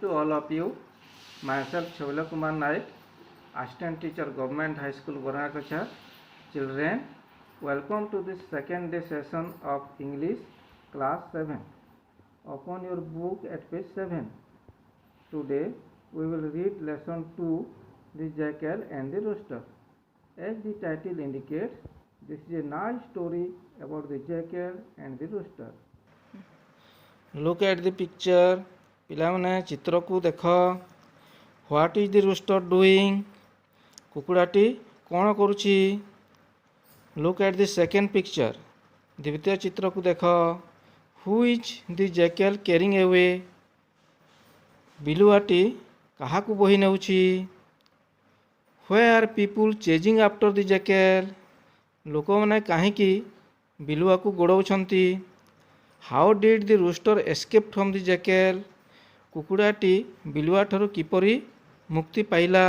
to all of you. Myself Chaula Kumar Naik, Assistant Teacher, Government High School, Gorakachar. Children, welcome to this second day session of English Class 7. Open your book at page 7. Today we will read lesson 2, The Jackal and the Rooster. As the title indicates, this is a nice story about the jackal and the rooster. Look at the picture. ପିଲାମାନେ ଚିତ୍ରକୁ ଦେଖ. What is the rooster doing? କୁକୁଡ଼ାଟି କ'ଣ କରୁଛି? Look at the second picture. ଦ୍ୱିତୀୟ ଚିତ୍ରକୁ ଦେଖ. Who is the jackal carrying away? ବିଲୁଆଟି କାହାକୁ ବୋହି ନେଉଛି? Why are people chasing after the jackal? ଲୋକମାନେ କାହିଁକି ବିଲୁଆକୁ ଗୋଡ଼ଉଛନ୍ତି? How did the rooster escape from the jackal? କୁକୁଡ଼ାଟି ବିଲୁଆଠାରୁ କିପରି ମୁକ୍ତି ପାଇଲା?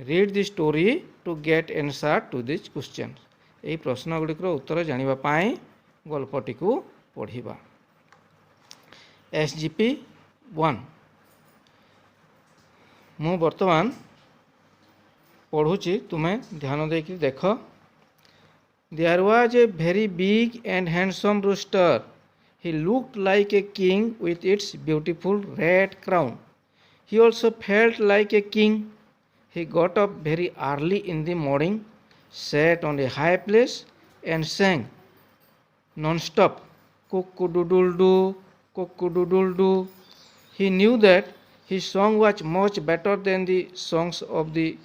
Read the story to get answer to this question. ଏହି ପ୍ରଶ୍ନଗୁଡ଼ିକର ଉତ୍ତର ଜାଣିବା ପାଇଁ ଗଳ୍ପଟିକୁ ପଢ଼ିବା. SGP 1 ମୁଁ ବର୍ତ୍ତମାନ ପଢ଼ୁଛି, ତୁମେ ଧ୍ୟାନ ଦେଇକି ଦେଖ. There was a very big and handsome rooster. He looked like a king with its beautiful red crown. He also felt like a king. He got up very early in the morning, sat on a high place and sang non-stop, cock-a-doodle-doo, cock-a-doodle-doo. He knew that his song was much better than the songs of the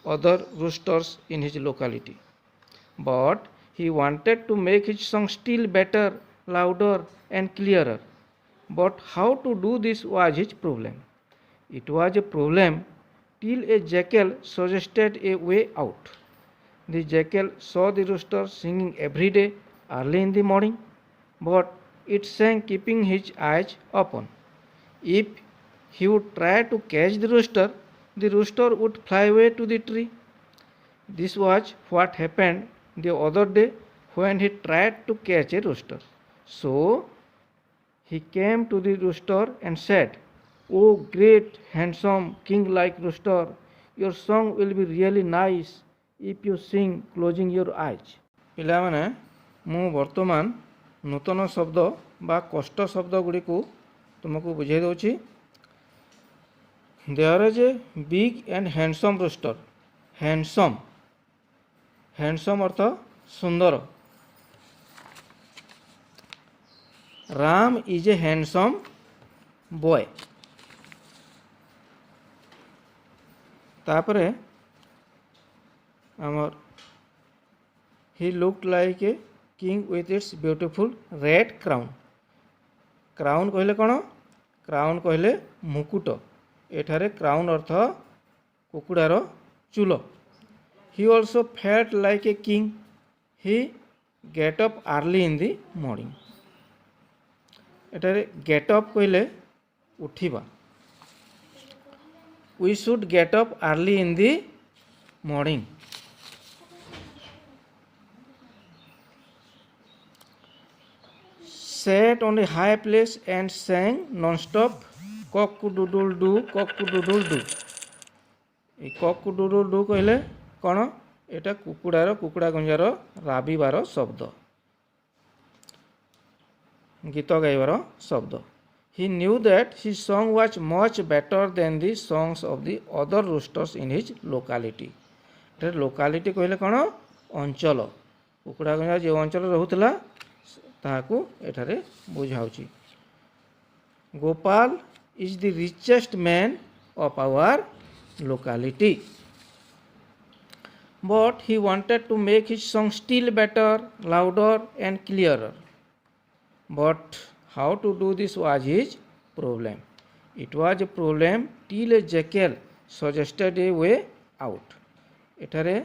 other roosters in his locality. But he wanted to make his song still better, louder and clearer. But how to do this was his problem. It was a problem till a jackal suggested a way out. The jackal saw the rooster singing every day early in the morning, but it sang keeping his eyes open. If he would try to catch the rooster would fly away to the tree. This was what happened the other day when he tried to catch a rooster. So he came to the rooster and said, "Oh great, handsome, king-like rooster, your song will be really nice if you sing closing your eyes." ପିଲାମାନେ, ମୁଁ ବର୍ତ୍ତମାନ ନୂତନ ଶବ୍ଦ ବା କଷ୍ଟ ଶବ୍ଦ ଗୁଡ଼ିକୁ ତୁମକୁ ବୁଝାଇ ଦେଉଛି. There is a big and handsome rooster. Handsome ଅର୍ଥ ସୁନ୍ଦର. Ram is a handsome boy. ତାପରେ ଆମର he looked like a king with its beautiful red crown. Crown କହିଲେ କ'ଣ? Crown କହିଲେ ମୁକୁଟ. ଏଠାରେ crown ଅର୍ଥ କୁକୁଡ଼ାର ଚୁଲ. He also felt like a king. He get up early in the morning. ଏଠାରେ get up କହିଲେ ଉଠିବା. We should get up early in the morning. Sat on a high place and sang non-stop cock-a-doodle-doo, cock-a-doodle-doo. এই cock-a-doodle-doo କହିଲେ କ'ଣ? ଏଟା କୁକୁଡ଼ା ଗୁଞ୍ଜାର ରାବିବାର ଶବ୍ଦ, ଗୀତ ଗାଇବାର ଶବ୍ଦ. He knew that his song was much better than the songs of the other roosters in his locality. ଏଠାରେ locality କହିଲେ କ'ଣ? ଅଞ୍ଚଳ. କୁକୁଡ଼ା ଗୁଞ୍ଜା ଯେଉଁ ଅଞ୍ଚଳରେ ରହୁଥିଲା ତାହାକୁ ଏଠାରେ ବୁଝାଉଛି. Gopal is the richest man of our locality. But he wanted to make his song still better, louder and clearer. But how to do this was his problem. It was a problem till a jackal suggested a way out. ଏଠାରେ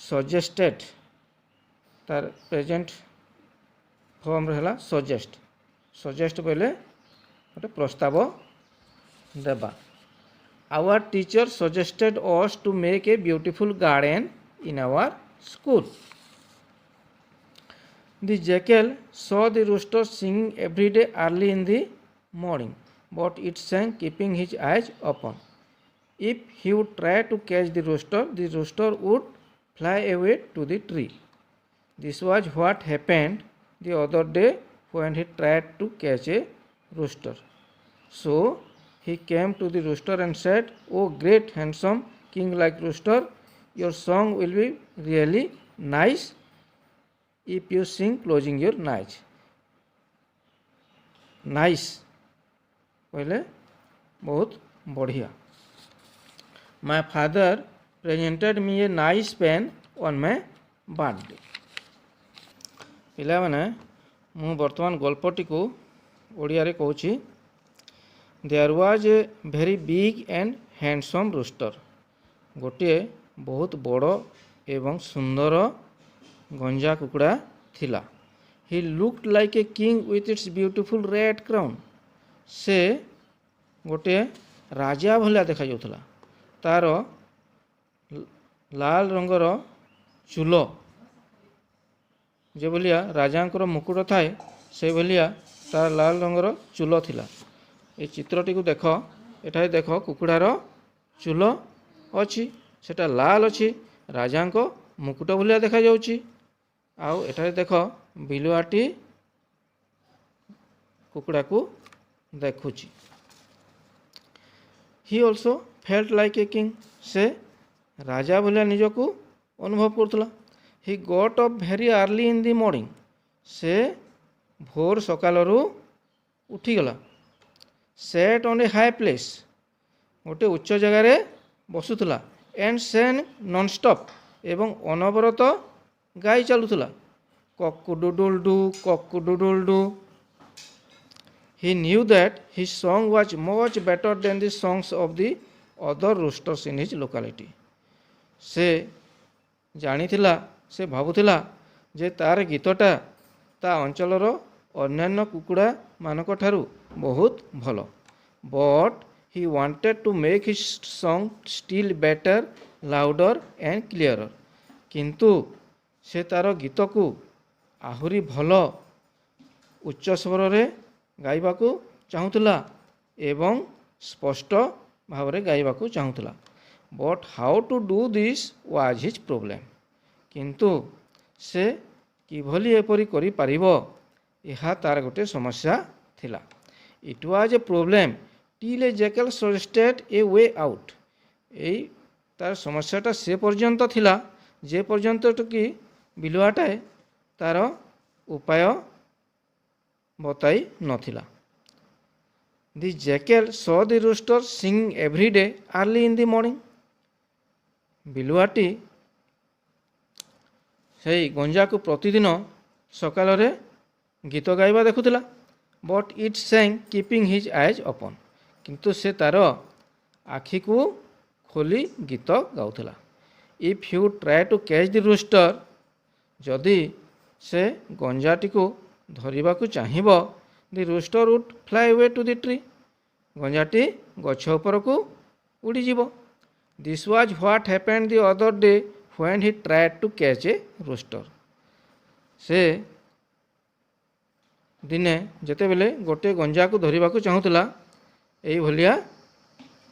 suggested ତାର present ଫର୍ମରେ ହେଲା suggest. Suggest ବୋଇଲେ ଗୋଟେ ପ୍ରସ୍ତାବ ଦେବା. Our teacher suggested us to make a beautiful garden in our school. The jackal saw the rooster singing every day early in the morning, but it sang, keeping his eyes open. If he would try to catch the rooster would fly away to the tree. This was what happened the other day when he tried to catch a rooster. So he came to the rooster and said, "Oh, great, handsome, king-like rooster, your song will be really nice if you sing closing your eyes." Nice କହିଲେ ବହୁତ ବଢ଼ିଆ. My father presented me a nice pen on my birthday. ପିଲାମାନେ ମୁଁ ବର୍ତ୍ତମାନ ଗଳ୍ପଟିକୁ ଓଡ଼ିଆରେ କହୁଛି. There was a very big and handsome rooster. ଗୋଟିଏ ବହୁତ ବଡ଼ ଏବଂ ସୁନ୍ଦର ଗଞ୍ଜା କୁକୁଡ଼ା ଥିଲା. He looked like a king with its beautiful red crown. ସେ ଗୋଟିଏ ରାଜା ଭଳିଆ ଦେଖାଯାଉଥିଲା. ତା'ର ଲାଲ ରଙ୍ଗର ଚୁଲ ଯେଭଳିଆ ରାଜାଙ୍କର ମୁକୁଟ ଥାଏ ସେଭଳିଆ ତା'ର ଲାଲ ରଙ୍ଗର ଚୁଲ ଥିଲା. ଏ ଚିତ୍ରଟିକୁ ଦେଖ. ଏଠାରେ ଦେଖ କୁକୁଡ଼ାର ଚୁଲ ଅଛି, ସେଟା ଲାଲ ଅଛି, ରାଜାଙ୍କ ମୁକୁଟ ଭଳିଆ ଦେଖାଯାଉଛି. ଆଉ ଏଠାରେ ଦେଖ ବିଲୁଆଟି କୁକୁଡ଼ାକୁ ଦେଖୁଛି. He also felt like a king. ସେ ରାଜା ଭଳିଆ ନିଜକୁ ଅନୁଭବ କରୁଥିଲା. He got up very early in the morning. ସେ ଭୋର ସକାଳରୁ ଉଠିଗଲା. Sat on a high place. ଗୋଟେ ଉଚ୍ଚ ଜାଗାରେ ବସୁଥିଲା. And sang non-stop. ଏବଂ ଅନବରତ ଗାଇ ଚାଲୁଥିଲା. କକୁଡୁଡୁଲଡୁ କକୁଡୁଡୁଲଡୁ. He knew that his song was much better than the songs of the other roosters in his locality. ସେ ଜାଣିଥିଲା, ସେ ଭାବୁଥିଲା ଯେ ତାର ଗୀତଟା ତା ଅଞ୍ଚଳର ଅନ୍ୟାନ୍ୟ କୁକୁଡ଼ା ମାନଙ୍କ ଠାରୁ ବହୁତ ଭଲ. But he wanted to make his song still better, louder and clearer. କିନ୍ତୁ ସେ ତାର ଗୀତକୁ ଆହୁରି ଭଲ ଉଚ୍ଚ ସ୍ୱରରେ ଗାଇବାକୁ ଚାହୁଁଥିଲା ଏବଂ ସ୍ପଷ୍ଟ ଭାବରେ ଗାଇବାକୁ ଚାହୁଁଥିଲା. But how to do this was his problem. କିନ୍ତୁ ସେ କିଭଳି ଏପରି କରିପାରିବ ଏହା ତାର ଗୋଟେ ସମସ୍ୟା ଥିଲା. It was a problem till a jackal suggested a way out. ଏଇ ତାର ସମସ୍ୟାଟା ସେ ପର୍ଯ୍ୟନ୍ତ ଥିଲା ଯେ ପର୍ଯ୍ୟନ୍ତ କି ବିଲୁଆଟାଏ ତାର ଉପାୟ ବତାଇ ନଥିଲା. The jackal saw the rooster singing every day early in the morning. ବିଲୁଆଟି ସେଇ ଗଞ୍ଜାକୁ ପ୍ରତିଦିନ ସକାଳରେ ଗୀତ ଗାଇବା ଦେଖୁଥିଲା. But it sang keeping his eyes open. କିନ୍ତୁ ସେ ତାର ଆଖିକୁ ଖୋଲି ଗୀତ ଗାଉଥିଲା. If he would try to catch the rooster, ଯଦି ସେ ଗଞ୍ଜାଟିକୁ ଧରିବାକୁ ଚାହିଁବ, the rooster would fly away to the tree. ଗଞ୍ଜାଟି ଗଛ ଉପରକୁ ଉଡ଼ିଯିବ. This was what happened the other day when he tried to catch a rooster. ସେ ଦିନେ ଯେତେବେଳେ ଗୋଟିଏ ଗଞ୍ଜାକୁ ଧରିବାକୁ ଚାହୁଁଥିଲା ଏଇଭଳିଆ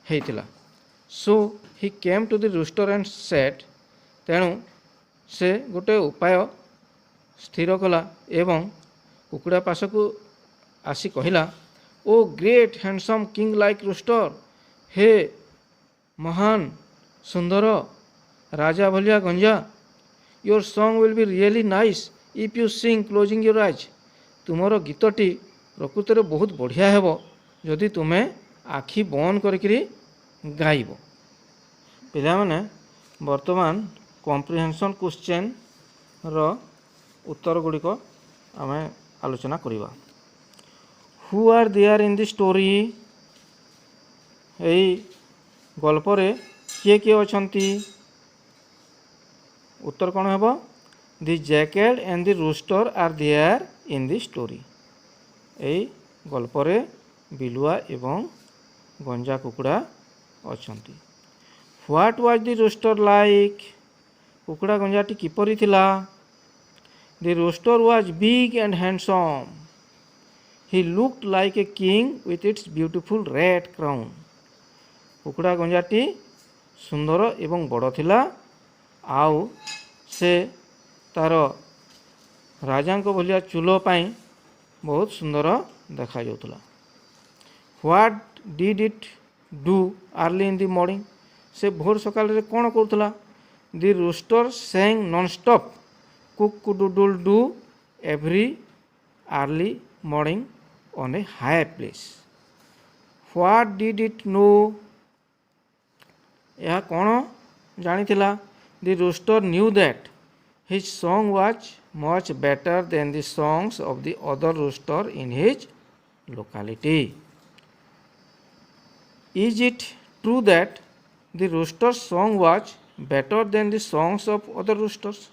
ହେଇଥିଲା. So he came to the rooster and said. ତେଣୁ ସେ ଗୋଟେ ଉପାୟ ସ୍ଥିର କଲା ଏବଂ କୁକୁଡ଼ା ପାଶକୁ ଆସି କହିଲା, "oh great handsome king like rooster, ହେ ମହାନ ସୁନ୍ଦର ରାଜା ଭଳିଆ ଗଞ୍ଜା, your song will be really nice if you sing closing your eyes. ତୁମର ଗୀତଟି ପ୍ରକୃତରେ ବହୁତ ବଢ଼ିଆ ହେବ ଯଦି ତୁମେ ଆଖି ବନ୍ଦ କରିକିରି ଗାଇବ। ପିଲାମାନେ ବର୍ତ୍ତମାନ କମ୍ପ୍ରିହେନ୍ସନ୍ କ୍ୱେଶ୍ଚେନ୍ର ଉତ୍ତର ଗୁଡ଼ିକ ଆମେ ଆଲୋଚନା କରିବା। Who are there in the story? ଏଇ ଗଳ୍ପରେ କିଏ କିଏ ଅଛନ୍ତି? ଉତ୍ତର କ'ଣ ହେବ? The jackal and the rooster are there in the story. ଏଇ ଗଳ୍ପରେ ବିଲୁଆ ଏବଂ ଗଞ୍ଜା କୁକୁଡ଼ା ଅଛନ୍ତି। What was the rooster like? କୁକୁଡ଼ା ଗଞ୍ଜାଟି କିପରି ଥିଲା? The rooster was big and handsome. He looked like a king with its beautiful red crown. କୁକୁଡ଼ା ଗଞ୍ଜାଟି ସୁନ୍ଦର ଏବଂ ବଡ଼ ଥିଲା ଆଉ ସେ ତାର ରାଜାଙ୍କ ଭଳିଆ ଚୁଲ ପାଇଁ ବହୁତ ସୁନ୍ଦର ଦେଖାଯାଉଥିଲା. What did it do early in the morning? ସେ ଭୋର ସକାଳରେ କ'ଣ କରୁଥିଲା? The rooster sang non-stop cock-a-doodle-doo every early morning on a high place. What did it know? ଏହା କ'ଣ ଜାଣିଥିଲା? The rooster knew that his song was much better than the songs of the other rooster in his locality. Is it true that the rooster's song was better than the songs of other roosters?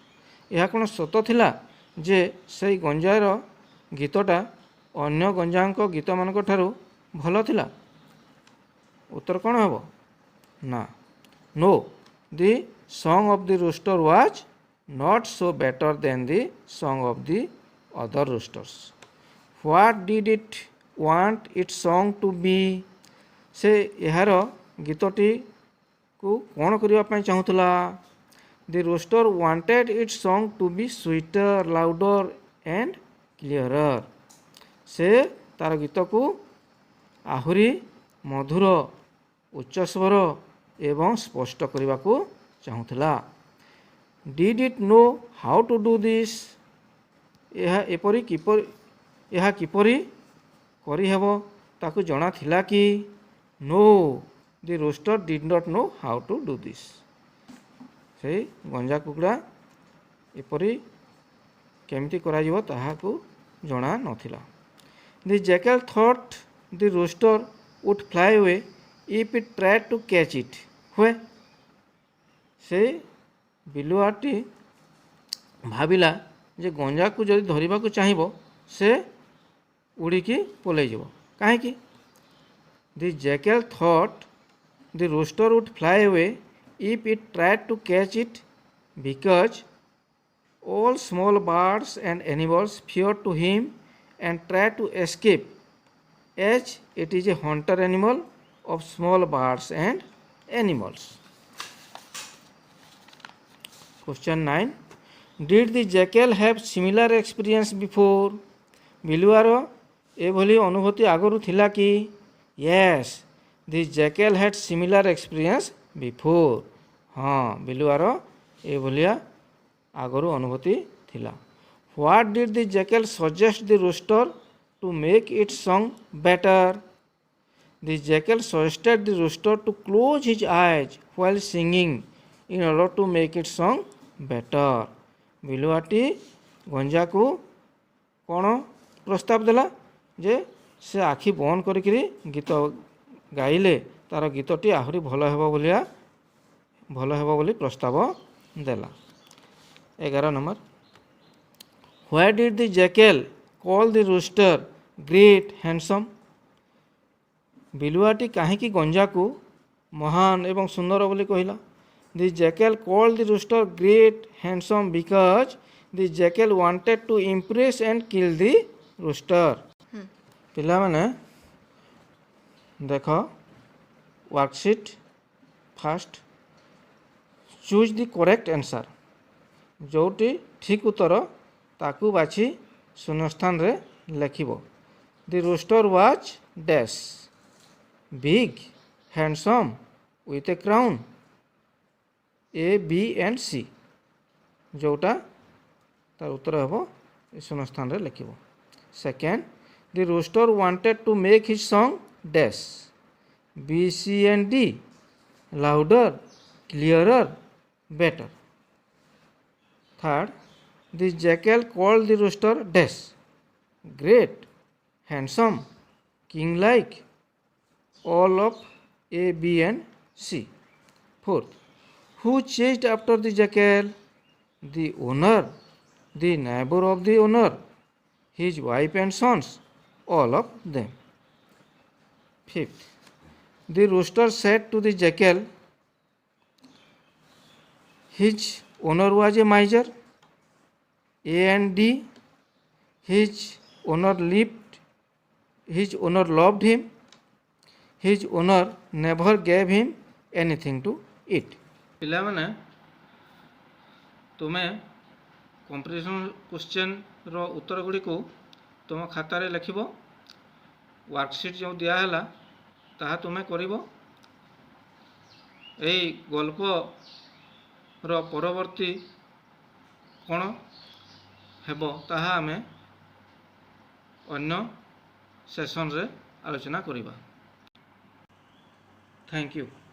ଏହା କ'ଣ ସତ ଥିଲା ଯେ ସେଇ ଗଞ୍ଜାର ଗୀତଟା ଅନ୍ୟ ଗଞ୍ଜାଙ୍କ ଗୀତମାନଙ୍କ ଠାରୁ ଭଲ ଥିଲା? ଉତ୍ତର କ'ଣ ହେବ? ନା. No, the song of the rooster was not so better than the song of the other roosters. What did it want its song to be? ସେ ଏହାର ଗୀତଟିକୁ କ'ଣ କରିବା ପାଇଁ ଚାହୁଁଥିଲା? The rooster wanted its song to be sweeter, louder and clearer. ସେ ତାର ଗୀତକୁ ଆହୁରି ମଧୁର, ଉଚ୍ଚସ୍ୱର ଏବଂ ସ୍ପଷ୍ଟ କରିବାକୁ ଚାହୁଁଥିଲା. Did it know how to do this? ଏହା କିପରି କରିହେବ ତାକୁ ଜଣା ଥିଲା କି? No, the rooster did not know how to do this. ସେଇ ଗଞ୍ଜା କୁକୁଡ଼ା ଏପରି କେମିତି କରାଯିବ ତାହାକୁ ଜଣା ନଥିଲା. The jackal thought the rooster would fly away if it tried to catch it. ହୁଏ ସେ ବିଲୁଆଟି ଭାବିଲା ଯେ ଗଞ୍ଜାକୁ ଯଦି ଧରିବାକୁ ଚାହିଁବ ସେ ଉଡ଼ିକି ପଳାଇଯିବ. କାହିଁକି? The jackal thought the rooster would fly away if it tried to catch it because all small birds and animals feared to him and tried to escape, as it is a hunter animal of small birds and animals. Question 9. Did the jackal have similar experience before? ବିଲୁଆର ଏଭଳି ଅନୁଭୂତି ଆଗରୁ ଥିଲା କି? Yes, the jackal had similar experience before. ହଁ, ବିଲୁଆର ଏଭଳିଆ ଆଗରୁ ଅନୁଭୂତି ଥିଲା. What did the jackal suggest the rooster to make its song better? The jackal suggested the rooster to close his eyes while singing in order to make its song better. ବିଲୁଆଟି ଗଞ୍ଜାକୁ କ'ଣ ପ୍ରସ୍ତାବ ଦେଲା ଯେ ସେ ଆଖି ବନ୍ଦ କରିକିରି ଗୀତ ଗାଇଲେ ତାର ଗୀତଟି ଆହୁରି ଭଲ ହେବ ବୋଲି ପ୍ରସ୍ତାବ ଦେଲା. 11 number. Why did the jackal call the rooster great handsome? ବିଲୁଆଟି କାହିଁକି ଗଞ୍ଜାକୁ ମହାନ ଏବଂ ସୁନ୍ଦର ବୋଲି କହିଲା? The jackal called the rooster great handsome because the jackal wanted to impress and kill the rooster. ପିଲାମାନେ ଦେଖ worksheet first. Choose the correct answer. ଯେଉଁଟି ଠିକ୍ ଉତ୍ତର ତାକୁ ବାଛି ଶୂନ୍ୟସ୍ଥାନରେ ଲେଖିବ. The rooster was dash big, handsome, with a crown. A, B and C. ଯେଉଁଟା ତାର ଉତ୍ତର ହେବ ଏ ଶୂନ୍ୟସ୍ଥାନରେ ଲେଖିବ. Second, the rooster wanted to make his song dash B, C and D louder, clearer, better. Third, the jackal called the rooster dash great, handsome, king-like, all of A, B and C. Fourth, who chased after the jackal? The owner, the neighbor of the owner, his wife and sons, all of them. Fifth, the rooster said to the jackal, his owner was a miser. A and D, his owner lived his owner loved him. His owner never gave him anything to eat. ପିଲାମାନେ ତୁମେ comprehension କ୍ୱେଶ୍ଚନ୍ର ଉତ୍ତର ଗୁଡ଼ିକୁ ତୁମ ଖାତାରେ ଲେଖିବ। Worksheet ଯେଉଁ ଦିଆହେଲା ତାହା ତୁମେ କରିବ। ଏହି ଗଳ୍ପର ପରବର୍ତ୍ତୀ କ'ଣ ହେବ ତାହା ଆମେ ଅନ୍ୟ ସେସନ୍ରେ ଆଲୋଚନା କରିବା। Thank you.